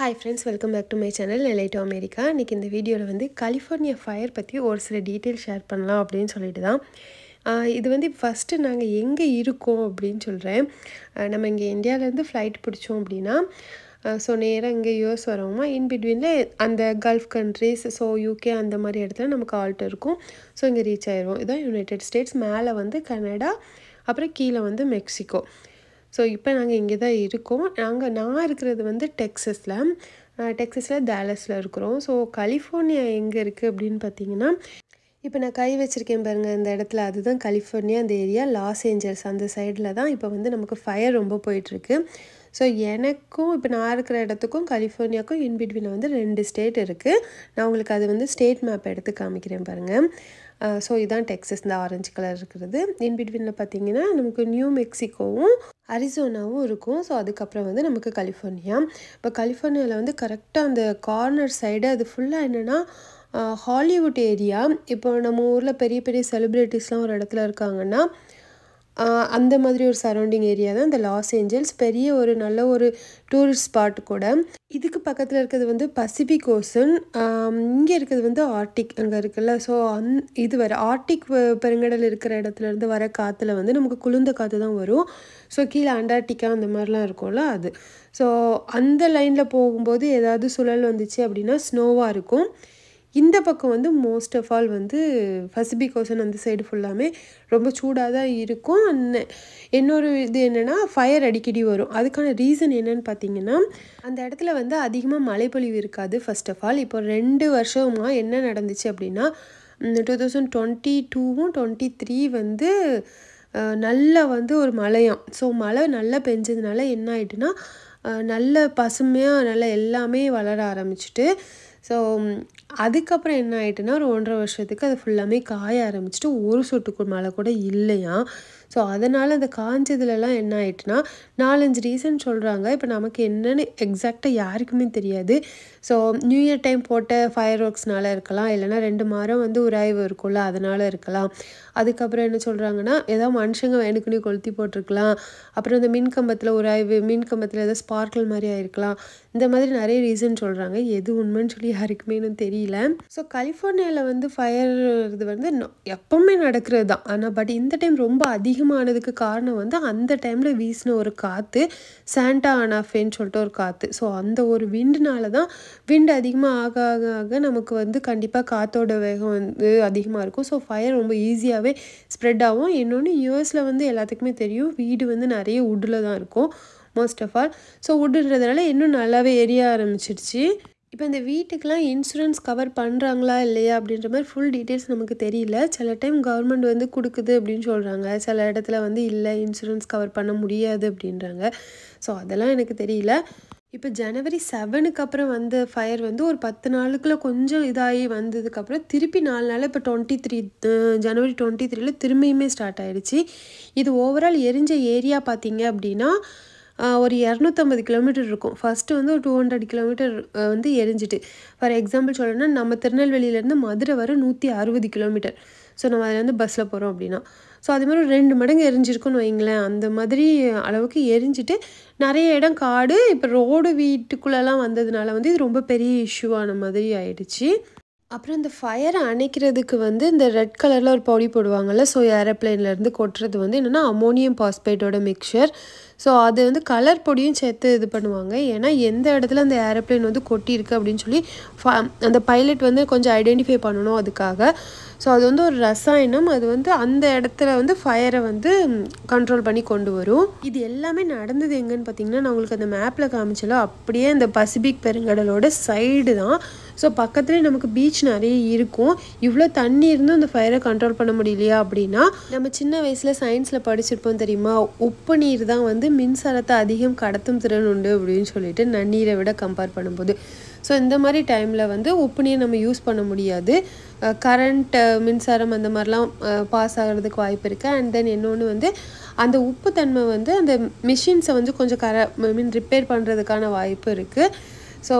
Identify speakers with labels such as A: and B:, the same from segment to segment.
A: Hi friends, welcome back to my channel LA to America. இன்னைக்கு இந்த வீடியோவில் வந்து கலிஃபோர்னியா ஃபயர் பற்றி ஒரு சில டீட்டெயில் ஷேர் பண்ணலாம் அப்படின்னு சொல்லிட்டு தான் இது வந்து ஃபஸ்ட்டு நாங்கள் எங்கே இருக்கோம் அப்படின்னு சொல்கிறேன். நம்ம இங்கே இந்தியாவிலேருந்து ஃப்ளைட் பிடிச்சோம் அப்படின்னா ஸோ நேராக இங்கே யூஎஸ் வரோமா, இன் பிட்வீனில் அந்த கல்ஃப் கண்ட்ரீஸ், ஸோ யூகே அந்த மாதிரி இடத்துல நமக்கு ஆல்ட் இருக்கும். ஸோ இங்கே ரீச் ஆயிடுவோம். இதுதான் யுனைடெட் ஸ்டேட்ஸ், மேலே வந்து கனடா, அப்புறம் கீழே வந்து மெக்சிகோ. ஸோ இப்போ நாங்கள் இங்கே தான் இருக்கோம். நான் இருக்கிறது வந்து டெக்ஸஸில் டேலஸில் இருக்கிறோம். ஸோ கலிஃபோர்னியா எங்கே இருக்குது அப்படின்னு பார்த்தீங்கன்னா, இப்போ நான் கை வச்சுருக்கேன் பாருங்கள் இந்த இடத்துல, அதுதான் கலிஃபோர்னியா. அந்த ஏரியா லாஸ் ஏஞ்சல்ஸ் அந்த சைடில் தான் இப்போ வந்து நமக்கு ஃபயர் ரொம்ப போயிட்டுருக்கு. ஸோ எனக்கும் இப்போ நான் இருக்கிற இடத்துக்கும் கலிஃபோர்னியாவுக்கும் இன்பிட்வீனில் வந்து 2 ஸ்டேட் இருக்குது. நான் உங்களுக்கு அது வந்து ஸ்டேட் மேப் எடுத்து காமிக்கிறேன் பாருங்கள். ஸோ இதுதான் டெக்ஸஸ், இந்த ஆரஞ்சு கலர் இருக்கிறது. இன்பிட்வீனில் பார்த்தீங்கன்னா நமக்கு நியூ மெக்சிகோவும் அரிசோனாவும் இருக்கும். ஸோ அதுக்கப்புறம் வந்து நமக்கு கலிஃபோர்னியா. இப்போ கலிஃபோர்னியாவில் வந்து கரெக்டாக அந்த கார்னர் சைடு அது ஃபுல்லாக என்னென்னா ஹாலிவுட் ஏரியா. இப்போ நம்ம ஊரில் பெரிய பெரிய செலிப்ரிட்டிஸ்லாம் ஒரு இடத்துல இருக்காங்கன்னா அந்த மாதிரி ஒரு சரௌண்டிங் ஏரியா தான் இந்த லாஸ் ஏஞ்சல்ஸ். பெரிய ஒரு நல்ல ஒரு டூரிஸ்ட் ஸ்பாட் கூட. இதுக்கு பக்கத்தில் இருக்கிறது வந்து பசிபிக் ஓசன், இங்கே இருக்கிறது வந்து ஆர்டிக் அங்கே இருக்குல்ல. ஸோ இது வர ஆர்டிக் பெருங்கடல் இருக்கிற இடத்துலேருந்து வர காற்றுல வந்து நமக்கு குளிர்ந்த காற்று தான் வரும். ஸோ கீழே அண்டார்டிகா அந்த மாதிரிலாம் இருக்கும்ல அது. ஸோ அந்த லைனில் போகும்போது ஏதாவது சுழல் வந்துச்சு அப்படின்னா ஸ்னோவாக இருக்கும். இந்த பக்கம் வந்து மோஸ்ட் ஆஃப் ஆல் வந்து பசிபிக் ஓசன் அந்த சைடு ஃபுல்லாமே ரொம்ப சூடாக தான் இருக்கும். இன்னொரு இது என்னென்னா ஃபயர் அடிக்கடி வரும். அதுக்கான ரீசன் என்னன்னு பார்த்தீங்கன்னா, அந்த இடத்துல வந்து அதிகமாக மழைப்பொழிவு இருக்காது. ஃபர்ஸ்ட் ஆஃப் ஆல் இப்போ 2 வருஷமாக என்ன நடந்துச்சு அப்படின்னா, 2022வும் 2023 வந்து நல்லா வந்து ஒரு மழையாம். ஸோ மழை நல்லா பெஞ்சதுனால என்ன ஆகிட்டுனா நல்ல பசுமையாக நல்லா எல்லாமே வளர ஆரம்பிச்சிட்டு, ஸோ அதுக்கப்புறம் என்ன ஆகிட்டுனா ஒரு 1.5 வருஷத்துக்கு அது ஃபுல்லாமே காய ஆரம்பிச்சிட்டு ஒரு சொட்டுக்கு மழை கூட இல்லையா. ஸோ அதனால் அந்த காஞ்சதுலலாம் என்ன ஆகிட்டுனா 4-5 ரீசன் சொல்கிறாங்க. இப்போ நமக்கு என்னென்னு எக்ஸாக்டாக யாருக்குமே தெரியாது. ஸோ நியூ இயர் டைம் போட்ட ஃபயர் ஒர்க்ஸ்னால இருக்கலாம், இல்லைனா 2 மரம் வந்து உராய்வு இருக்கும்ல அதனால் இருக்கலாம். அதுக்கப்புறம் என்ன சொல்கிறாங்கன்னா ஏதாவது மனுஷங்க வேணுக்குன்னு கொளுத்தி போட்டிருக்கலாம். அப்புறம் இந்த மின்கம்பத்தில் உராய்வு, மின்கம்பத்தில் ஏதாவது ஸ்பார்க்கிள் மாதிரி ஆகிருக்கலாம். இந்த மாதிரி நிறைய ரீசன் சொல்கிறாங்க. எது உண்மைன்னு சொல்லி யாருக்குமே இன்னும் தெரியல. ஸோ கலிஃபோர்னியாவில் வந்து ஃபயர் இது வந்து எப்பவுமே நடக்கிறது தான். ஆனால் பட் இந்த டைம் ரொம்ப அதிகமானதுக்கு காரணம் வந்து அந்த டைமில் வீசின ஒரு காற்று, சாண்டா அனாஃபேன்னு சொல்லிட்டு ஒரு காற்று. ஸோ அந்த ஒரு விண்டுனால தான், விண்டு அதிகமாக ஆக ஆக ஆக நமக்கு வந்து கண்டிப்பாக காற்றோட வேகம் வந்து அதிகமாக இருக்கும். ஸோ ஃபயர் ரொம்ப ஈஸியாகவே ஸ்ப்ரெட் ஆகும். இன்னொன்று யூஎஸில் வந்து எல்லாத்துக்குமே தெரியும், வீடு வந்து நிறைய வுட்டில் தான் இருக்கும் மோஸ்ட் ஆஃப் ஆல். ஸோ வுட்டுன்றதுனால இன்னும் நல்லாவே எரிய ஆரம்பிச்சிடுச்சு. இப்போ இந்த வீட்டுக்கெலாம் இன்சூரன்ஸ் கவர் பண்ணுறாங்களா இல்லையா அப்படின்ற மாதிரி ஃபுல் டீட்டெயில்ஸ் நமக்கு தெரியல. சில டைம் கவர்மெண்ட் வந்து கொடுக்குது அப்படின்னு சொல்கிறாங்க, சில இடத்துல வந்து இல்லை இன்சூரன்ஸ் கவர் பண்ண முடியாது அப்படின்றாங்க. ஸோ அதெல்லாம் எனக்கு தெரியல. இப்போ ஜனவரி 7க்கு அப்புறம் வந்த ஃபயர் வந்து ஒரு 10 நாளுக்குள்ளே கொஞ்சம் இதாகி வந்ததுக்கப்புறம் திருப்பி 4 நாள் இப்போ ஜனவரி 23 திரும்பியுமே ஸ்டார்ட் ஆகிடுச்சு. இது ஓவரால் எரிஞ்ச ஏரியா பார்த்தீங்க அப்படின்னா ஒரு 250 கிலோமீட்டர் இருக்கும். ஃபஸ்ட்டு வந்து ஒரு 200 கிலோமீட்டர் வந்து எரிஞ்சிட்டு. ஃபார் எக்ஸாம்பிள் சொல்லணும்னா நம்ம திருநெல்வேலியிலேருந்து மதுரை வர 160 கிலோமீட்டர். ஸோ நம்ம அதில் வந்து பஸ்ஸில் போகிறோம் அப்படின்னா, ஸோ அது மாதிரி 2 மடங்கு எரிஞ்சிருக்குன்னு வைங்களேன். அந்த மாதிரி அளவுக்கு எரிஞ்சிட்டு நிறைய இடம் காடு. இப்போ ரோடு வீட்டுக்குள்ளெல்லாம் வந்ததுனால வந்து இது ரொம்ப பெரிய இஷ்யூவான மாதிரி ஆயிடுச்சு. அப்புறம் இந்த ஃபயரை அணைக்கிறதுக்கு வந்து இந்த ரெட் கலரில் ஒரு பொடி போடுவாங்கள்ல, ஸோ ஏரோப்ளைன்லேருந்து கொட்டுறது வந்து என்னென்னா அமோனியம் பாஸ்பேட்டோட மிக்சர். ஸோ அது வந்து கலர் பொடியும் சேர்த்து இது பண்ணுவாங்க. ஏன்னா எந்த இடத்துல அந்த ஏரோப்ளைன் வந்து கொட்டியிருக்கு அப்படின்னு சொல்லி அந்த பைலட் வந்து கொஞ்சம் ஐடென்டிஃபை பண்ணணும் அதுக்காக. ஸோ அது வந்து ஒரு ரசாயனம், அது வந்து அந்த இடத்துல வந்து ஃபயரை வந்து கண்ட்ரோல் பண்ணி கொண்டு வரும். இது எல்லாமே நடந்தது எங்கன்னு பார்த்தீங்கன்னா, நான் உங்களுக்கு அந்த மேப்பில் காமிச்சல அப்படியே அந்த பசிபிக் பெருங்கடலோட சைடு தான். ஸோ பக்கத்துலேயே நமக்கு பீச் நிறைய இருக்கும். இவ்வளோ தண்ணி இருந்தும் அந்த ஃபயரை கண்ட்ரோல் பண்ண முடியலையா அப்படின்னா, நம்ம சின்ன வயசில் சயின்ஸில் படிச்சிருப்போம் தெரியுமா, உப்பு நீர் தான் வந்து மின்சாரத்தை அதிகம் கடத்தும் திறன் உண்டு அப்படின்னு சொல்லிட்டு நன்னீரை விட கம்பேர் பண்ணும்போது. ஸோ இந்த மாதிரி டைமில் வந்து உப்பு நீர் நம்ம யூஸ் பண்ண முடியாது. கரண்ட், மின்சாரம் அந்த மாதிரிலாம் பாஸ் ஆகிறதுக்கு வாய்ப்பு இருக்குது. அண்ட் தென் இன்னொன்று வந்து அந்த உப்பு தன்மை வந்து அந்த மிஷின்ஸை வந்து கொஞ்சம் ரிப்பேர் பண்ணுறதுக்கான வாய்ப்பு இருக்குது. ஸோ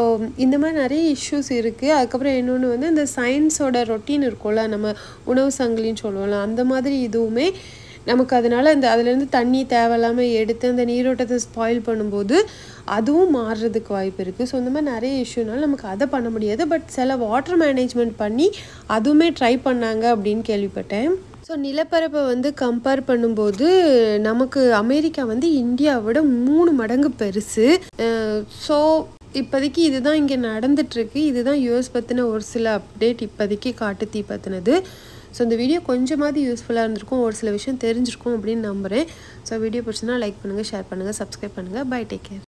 A: இந்த மாதிரி நிறைய இஷ்யூஸ் இருக்குது. அதுக்கப்புறம் இன்னொன்று வந்து இந்த சயின்ஸோட ரொட்டீன் இருக்கும்ல, நம்ம உணவு சங்கிலின்னு சொல்லுவோம்ல, அந்த மாதிரி இதுவுமே நமக்கு அதனால் அதுலேருந்து தண்ணி தேவையில்லாமல் எடுத்து அந்த நீரோட்டத்தை ஸ்பாயில் பண்ணும்போது அதுவும் மாறுறதுக்கு வாய்ப்பு இருக்குது. ஸோ இந்த மாதிரி நிறைய இஷ்யூனால நமக்கு அதை பண்ண முடியாது. பட் சில வாட்டர் மேனேஜ்மெண்ட் பண்ணி அதுவுமே ட்ரை பண்ணாங்க அப்படின்னு கேள்விப்பட்டேன். ஸோ நிலப்பரப்பை கம்பேர் பண்ணும்போது நமக்கு அமெரிக்கா இந்தியாவோட 3 மடங்கு பெருசு. ஸோ இப்போதைக்கு இதுதான் இங்கே நடந்துகிட்ருக்கு. இதுதான் யூஎஸ் பற்றின ஒரு சில அப்டேட் இப்போதைக்கு காட்டுத்தீ பற்றினது. ஸோ இந்த வீடியோ கொஞ்சமாவது யூஸ்ஃபுல்லாக இருந்திருக்கும், ஒரு சில விஷயம் தெரிஞ்சிருக்கும் அப்படின்னு நம்புகிறேன். ஸோ வீடியோ பிடிச்சுன்னா லைக் பண்ணுங்கள், ஷேர் பண்ணுங்கள், சப்ஸ்கிரைப் பண்ணுங்கள். Bye, take care.